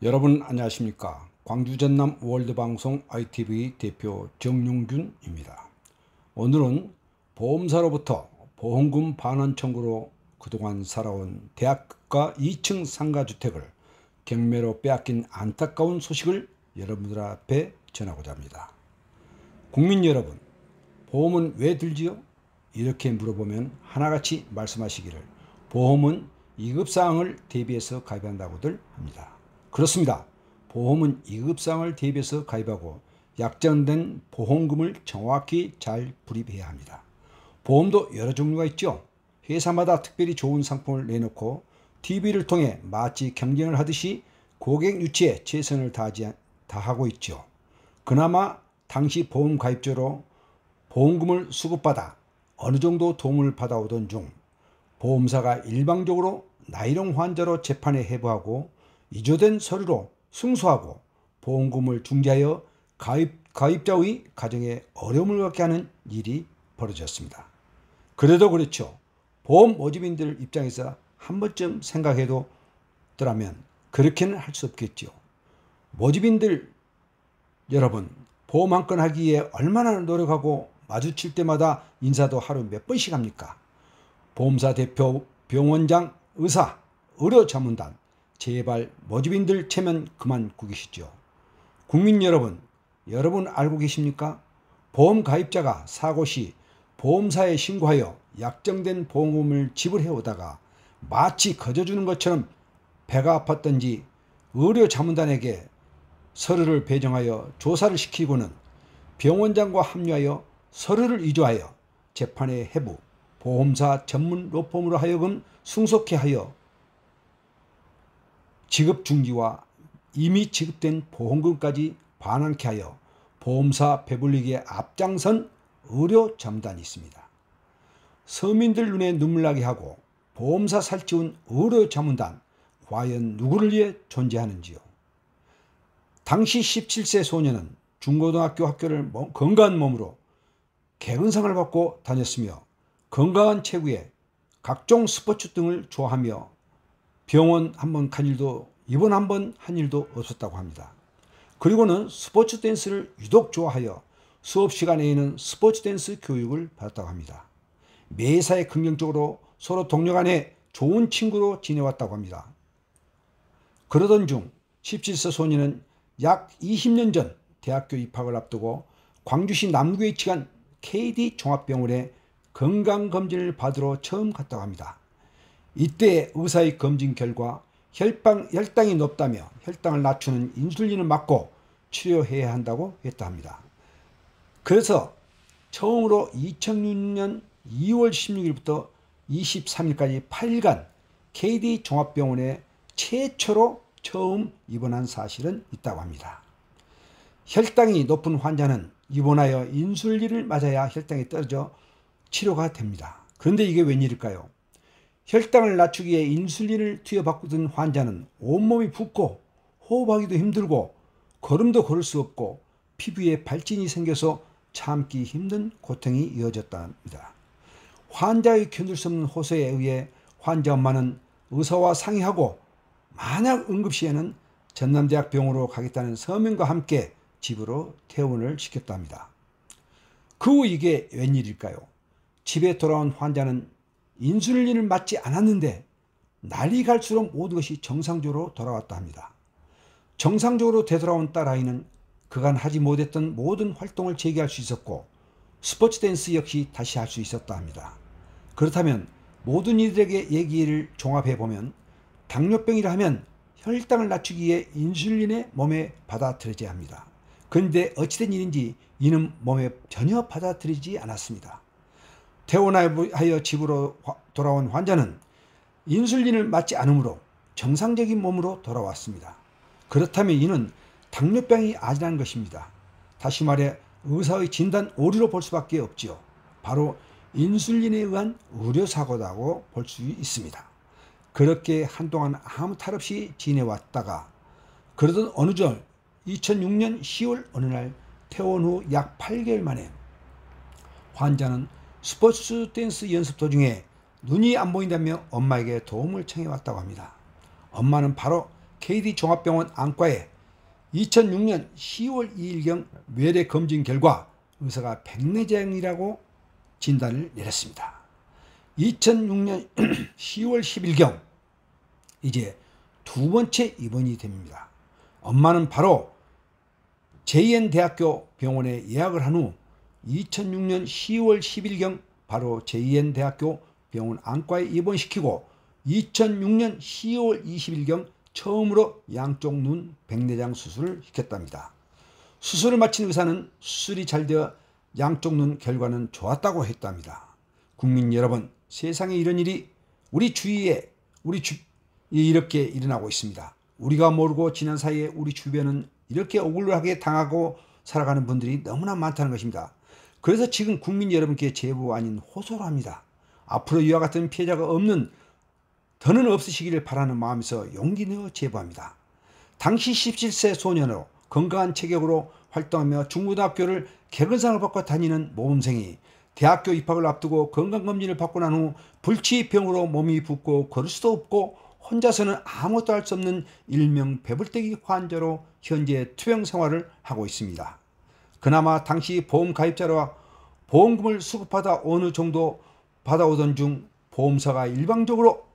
여러분 안녕하십니까. 광주 전남 월드방송 ITV 대표 정용균입니다. 오늘은 보험사로부터 보험금 반환 청구로 그동안 살아온 대학가 2층 상가주택을 경매로 빼앗긴 안타까운 소식을 여러분들 앞에 전하고자 합니다. 국민 여러분, 보험은 왜 들지요? 이렇게 물어보면 하나같이 말씀하시기를 보험은 위급사항을 대비해서 가입한다고들 합니다. 그렇습니다. 보험은 위급사항을 대비해서 가입하고 약정된 보험금을 정확히 잘 불입해야 합니다. 보험도 여러 종류가 있죠. 회사마다 특별히 좋은 상품을 내놓고 TV를 통해 마치 경쟁을 하듯이 고객 유치에 최선을 다하고 있죠. 그나마 당시 보험 가입자로 보험금을 수급받아 어느 정도 도움을 받아오던 중 보험사가 일방적으로 나이롱 환자로 재판에 회부하고 위조된 서류로 승소하고 보험금을 중지하여 가입자의 가정에 어려움을 갖게 하는 일이 벌어졌습니다. 그래도 그렇죠. 보험 모집인들 입장에서 한 번쯤 생각해도 더라면 그렇게는 할 수 없겠죠. 모집인들 여러분, 보험 한 건 하기 위해 얼마나 노력하고 마주칠 때마다 인사도 하루 몇 번씩 합니까? 보험사 대표, 병원장, 의사, 의료자문단, 제발 모집인들 체면 그만 구기시죠. 국민 여러분, 여러분 알고 계십니까? 보험 가입자가 사고 시 보험사에 신고하여 약정된 보험금을 지불해 오다가 마치 거저주는 것처럼 배가 아팠던지 의료자문단에게 서류를 배정하여 조사를 시키고는 병원장과 합류하여 서류를 위조하여 재판에 회부, 보험사 전문 로펌으로 하여금 승소케 하여 지급 중지와 이미 지급된 보험금까지 반환케 하여 보험사 배불리기에 앞장선 의료자문단이 있습니다. 서민들 눈에 눈물 나게 하고 보험사 살찌운 의료자문단, 과연 누구를 위해 존재하는지요? 당시 17세 소녀는 중고등학교 학교를 건강한 몸으로 개근상을 받고 다녔으며 건강한 체구에 각종 스포츠 등을 좋아하며 병원 한번 간 일도 입원 한번 한 일도 없었다고 합니다. 그리고는 스포츠 댄스를 유독 좋아하여 수업 시간에는 스포츠 댄스 교육을 받았다고 합니다. 매사에 긍정적으로 서로 동료 간에 좋은 친구로 지내왔다고 합니다. 그러던 중 17세 소녀는 약 20년 전 대학교 입학을 앞두고 광주시 남구에 위치한 KD 종합병원에 건강검진을 받으러 처음 갔다고 합니다. 이때 의사의 검진 결과 혈당이 높다며 혈당을 낮추는 인슐린을 맞고 치료해야 한다고 했다 합니다. 그래서 처음으로 2006년 2월 16일부터 23일까지 8일간 KD 종합병원에 최초로 처음 입원한 사실은 있다고 합니다. 혈당이 높은 환자는 입원하여 인슐린을 맞아야 혈당이 떨어져 치료가 됩니다. 그런데 이게 웬일일까요? 혈당을 낮추기 위해 인슐린을 투여받던 환자는 온몸이 붓고 호흡하기도 힘들고 걸음도 걸을 수 없고 피부에 발진이 생겨서 참기 힘든 고통이 이어졌답니다. 환자의 견딜 수 없는 호소에 의해 환자 엄마는 의사와 상의하고 만약 응급시에는 전남대학병원으로 가겠다는 서명과 함께 집으로 퇴원을 시켰답니다. 그 후 이게 웬일일까요? 집에 돌아온 환자는 인슐린을 맞지 않았는데 날이 갈수록 모든 것이 정상적으로 돌아왔다 합니다. 정상적으로 되돌아온 딸아이는 그간 하지 못했던 모든 활동을 재개할 수 있었고 스포츠 댄스 역시 다시 할 수 있었다 합니다. 그렇다면 모든 이들에게 얘기를 종합해보면 당뇨병이라 하면 혈당을 낮추기 위해 인슐린의 몸에 받아들여져야 합니다. 그런데 어찌된 일인지 이는 몸에 전혀 받아들이지 않았습니다. 퇴원하여 집으로 돌아온 환자는 인슐린을 맞지 않으므로 정상적인 몸으로 돌아왔습니다. 그렇다면 이는 당뇨병이 아니라는 것입니다. 다시 말해 의사의 진단 오류로 볼 수밖에 없지요. 바로 인슐린에 의한 의료사고라고 볼 수 있습니다. 그렇게 한동안 아무 탈 없이 지내왔다가 그러던 어느 절 2006년 10월 어느 날 퇴원 후 약 8개월 만에 환자는 스포츠 댄스 연습 도중에 눈이 안 보인다며 엄마에게 도움을 청해왔다고 합니다. 엄마는 바로 KD 종합병원 안과에 2006년 10월 2일경 뇌례 검진 결과 의사가 백내장이라고 진단을 내렸습니다. 2006년 10월 10일경 이제 두 번째 입원이 됩니다. 엄마는 바로 JN대학교 병원에 예약을 한 후 2006년 10월 10일경 바로 JN대학교 병원 안과에 입원시키고 2006년 10월 20일경 처음으로 양쪽 눈 백내장 수술을 시켰답니다. 수술을 마친 의사는 수술이 잘 되어 양쪽 눈 결과는 좋았다고 했답니다. 국민 여러분, 세상에 이런 일이 우리 주위에 이렇게 일어나고 있습니다. 우리가 모르고 지난 사이에 우리 주변은 이렇게 억울하게 당하고 살아가는 분들이 너무나 많다는 것입니다. 그래서 지금 국민 여러분께 제보 아닌 호소를 합니다. 앞으로 이와 같은 피해자가 더는 없으시기를 바라는 마음에서 용기 내어 제보합니다. 당시 17세 소년으로 건강한 체격으로 활동하며 중고등학교를 개근상을 받고 다니는 모범생이 대학교 입학을 앞두고 건강검진을 받고 난 후 불치병으로 몸이 붓고 걸을 수도 없고 혼자서는 아무것도 할 수 없는 일명 배불떼기 환자로 현재 투병 생활을 하고 있습니다. 그나마 당시 보험 가입자라 보험금을 수급하다 어느 정도 받아오던 중 보험사가 일방적으로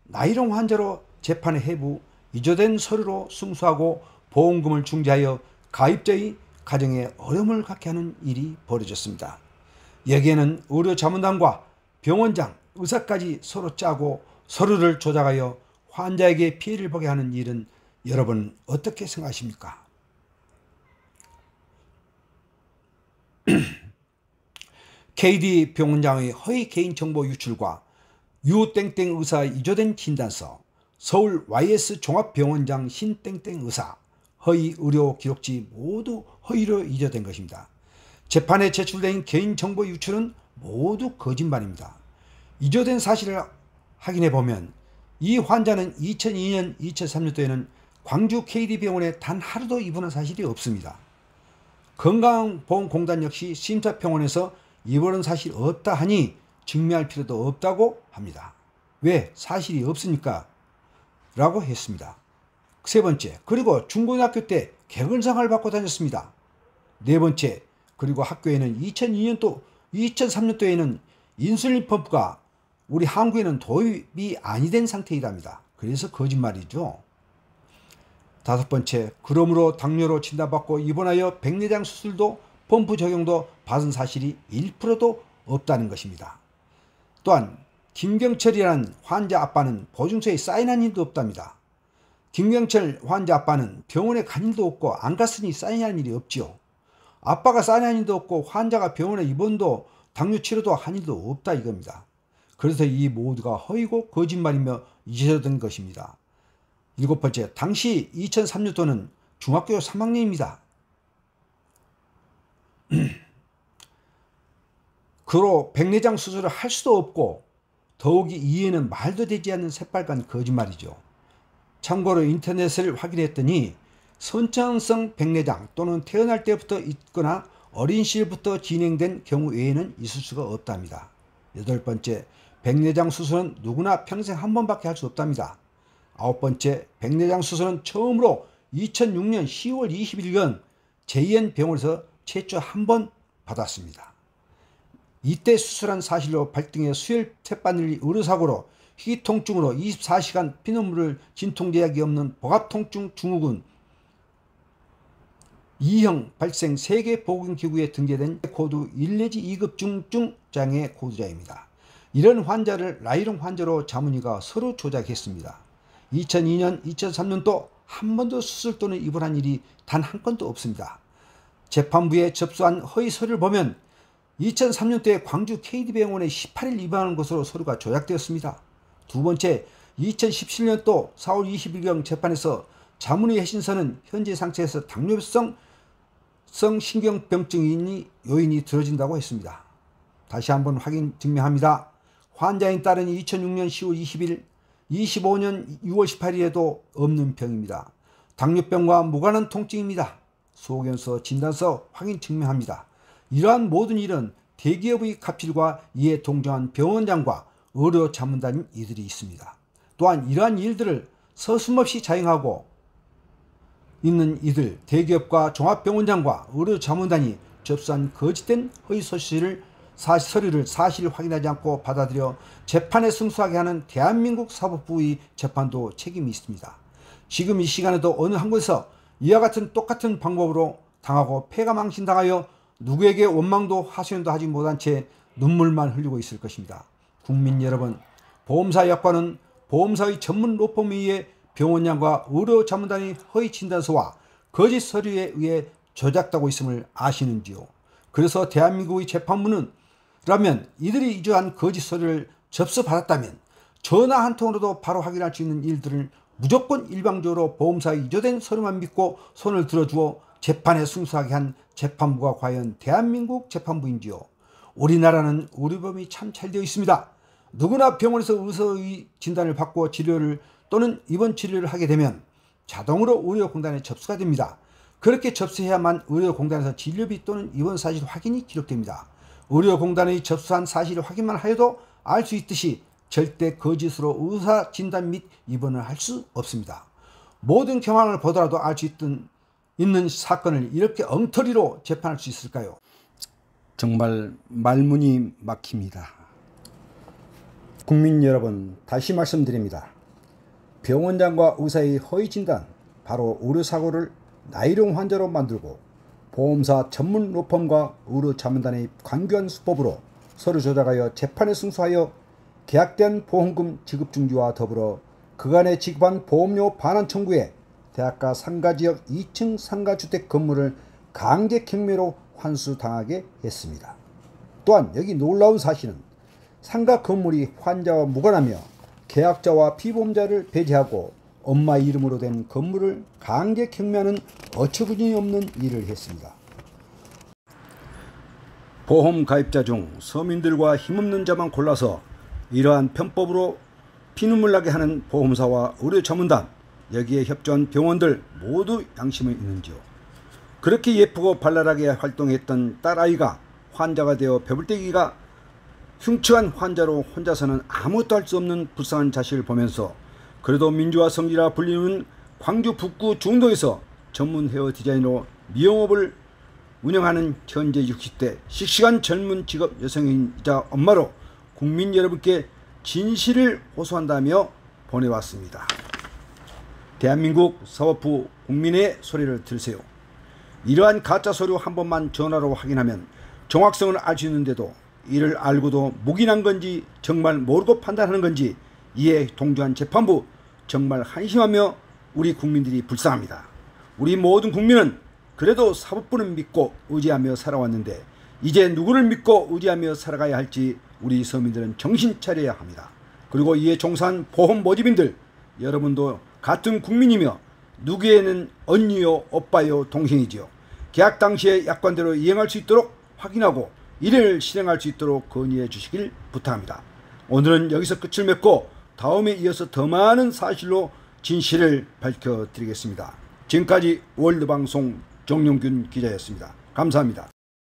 나이롱 환자로 재판에 해부 위조된 서류로 승소하고 보험금을 중지하여 가입자의 가정에 어려움을 갖게 하는 일이 벌어졌습니다. 여기에는 의료자문단과 병원장, 의사까지 서로 짜고 서류를 조작하여 환자에게 피해를 보게 하는 일은 여러분 어떻게 생각하십니까? KD 병원장의 허위 개인정보 유출과 유땡땡 의사 위조된 진단서, 서울 YS 종합병원장 신땡땡 의사 허위 의료 기록지 모두 허위로 위조된 것입니다. 재판에 제출된 개인정보 유출은 모두 거짓말입니다. 위조된 사실을 확인해 보면 이 환자는 2002년, 2003년도에는 광주 KD병원에 단 하루도 입원한 사실이 없습니다. 건강보험공단 역시 심사평원에서 입원한 사실이 없다 하니 증명할 필요도 없다고 합니다. 왜? 사실이 없으니까 라고 했습니다. 세 번째, 그리고 중고등학교 때 개근상을 받고 다녔습니다. 네 번째, 그리고 학교에는 2002년도, 2003년도에는 인슐린 펌프가 우리 한국에는 도입이 아니 된 상태이랍니다. 그래서 거짓말이죠. 다섯 번째, 그러므로 당뇨로 진단받고 입원하여 백내장 수술도 펌프 적용도 받은 사실이 1%도 없다는 것입니다. 또한 김경철이라는 환자 아빠는 보증서에 사인한 일도 없답니다. 김경철 환자 아빠는 병원에 간 일도 없고 안 갔으니 사인한 일이 없지요. 아빠가 사인한 일도 없고 환자가 병원에 입원도 당뇨 치료도 한 일도 없다 이겁니다. 그래서 이 모두가 허위고 거짓말이며 잊어진 것입니다. 일곱 번째, 당시 2003년도는 중학교 3학년입니다. 그로 백내장 수술을 할 수도 없고 더욱이 이해는 말도 되지 않는 새빨간 거짓말이죠. 참고로 인터넷을 확인했더니 선천성 백내장 또는 태어날 때부터 있거나 어린 시절부터 진행된 경우 외에는 있을 수가 없답니다. 여덟 번째, 백내장 수술은 누구나 평생 한 번밖에 할 수 없답니다. 아홉 번째, 백내장 수술은 처음으로 2006년 10월 20일경 JN병원에서 최초 한 번 받았습니다. 이때 수술한 사실로 발등에 수혈 쇳바늘이 의료사고로 희귀통증으로 24시간 피눈물을 진통제약이 없는 복압통증 증후군 2형 발생 세계보건기구에 등재된 코드 1 내지 2급 중증 장애 코드자입니다. 이런 환자를 나이롱 환자로 자문의가 서로 조작했습니다. 2002년, 2003년도 한 번도 수술 또는 입원한 일이 단 한 건도 없습니다. 재판부에 접수한 허위 서류를 보면 2003년도에 광주 KD병원에 18일 입원한 것으로 서류가 조작되었습니다. 두 번째, 2017년도 4월 20일경 재판에서 자문의 해신서는 현재 상태에서 당뇨성 신경병증이 요인이 들어진다고 했습니다. 다시 한번 확인 증명합니다. 환자인 딸은 2006년 10월 20일, 25년 6월 18일에도 없는 병입니다. 당뇨병과 무관한 통증입니다. 소견서, 진단서 확인 증명합니다. 이러한 모든 일은 대기업의 갑질과 이에 동정한 병원장과 의료자문단인 이들이 있습니다. 또한 이러한 일들을 서슴없이 자행하고 있는 이들 대기업과 종합병원장과 의료자문단이 접수한 거짓된 허위 서류를 사실 확인하지 않고 받아들여 재판에 승소하게 하는 대한민국 사법부의 재판도 책임이 있습니다. 지금 이 시간에도 어느 한 곳에서 이와 같은 똑같은 방법으로 당하고 패가망신당하여 누구에게 원망도 하소연도 하지 못한 채 눈물만 흘리고 있을 것입니다. 국민 여러분, 보험사 약관은 보험사의 전문 로펌에 의해 병원장과 의료자문단의 허위 진단서와 거짓 서류에 의해 조작되고 있음을 아시는지요? 그래서 대한민국의 재판부는 라면 이들이 위조한 거짓 서류를 접수받았다면 전화 한 통으로도 바로 확인할 수 있는 일들을 무조건 일방적으로 보험사의 위조된 서류만 믿고 손을 들어주어 재판에 승소하게 한 재판부가 과연 대한민국 재판부인지요? 우리나라는 의료법이 참 잘 되어 있습니다. 누구나 병원에서 의사의 진단을 받고 치료를 또는 입원 치료를 하게 되면 자동으로 의료공단에 접수가 됩니다. 그렇게 접수해야만 의료공단에서 진료비 또는 입원 사실 확인이 기록됩니다. 의료공단의 접수한 사실 확인만 하여도 알 수 있듯이 절대 거짓으로 의사 진단 및 입원을 할 수 없습니다. 모든 경황을 보더라도 알 수 있는 사건을 이렇게 엉터리로 재판할 수 있을까요? 정말 말문이 막힙니다. 국민 여러분, 다시 말씀드립니다. 병원장과 의사의 허위 진단, 바로 의료사고를 나이롱 환자로 만들고 보험사 전문 로펌과 의료자문단의 관계한 수법으로 서류 조작하여 재판에 승소하여 계약된 보험금 지급 중지와 더불어 그간에 지급한 보험료 반환 청구에 대학가 상가지역 2층 상가주택 건물을 강제 경매로 환수당하게 했습니다. 또한 여기 놀라운 사실은 상가 건물이 환자와 무관하며 계약자와 피보험자를 배제하고 엄마 이름으로 된 건물을 강제 경매하는 어처구니 없는 일을 했습니다. 보험 가입자 중 서민들과 힘없는 자만 골라서 이러한 편법으로 피눈물 나게 하는 보험사와 의료자문단, 여기에 협조한 병원들 모두 양심이 있는지요? 그렇게 예쁘고 발랄하게 활동했던 딸아이가 환자가 되어 배불떼기가 흉측한 환자로 혼자서는 아무것도 할 수 없는 불쌍한 자식을 보면서 그래도 민주화 성지라 불리는 광주 북구 중동에서 전문 헤어 디자이너로 미용업을 운영하는 현재 60대 씩씩한 젊은 직업 여성이자 엄마로 국민 여러분께 진실을 호소한다며 보내왔습니다. 대한민국 사법부 국민의 소리를 들으세요. 이러한 가짜 서류 한 번만 전화로 확인하면 정확성을 알 수 있는데도 이를 알고도 묵인한 건지 정말 모르고 판단하는 건지 이에 동조한 재판부 정말 한심하며 우리 국민들이 불쌍합니다. 우리 모든 국민은 그래도 사법부는 믿고 의지하며 살아왔는데 이제 누구를 믿고 의지하며 살아가야 할지 우리 서민들은 정신 차려야 합니다. 그리고 이에 종사한 보험 모집인들 여러분도 같은 국민이며 누구에는 언니요 오빠요 동생이지요. 계약 당시의 약관대로 이행할 수 있도록 확인하고 이를 실행할 수 있도록 건의해 주시길 부탁합니다. 오늘은 여기서 끝을 맺고 다음에 이어서 더 많은 사실로 진실을 밝혀드리겠습니다. 지금까지 월드방송 정용균 기자였습니다. 감사합니다.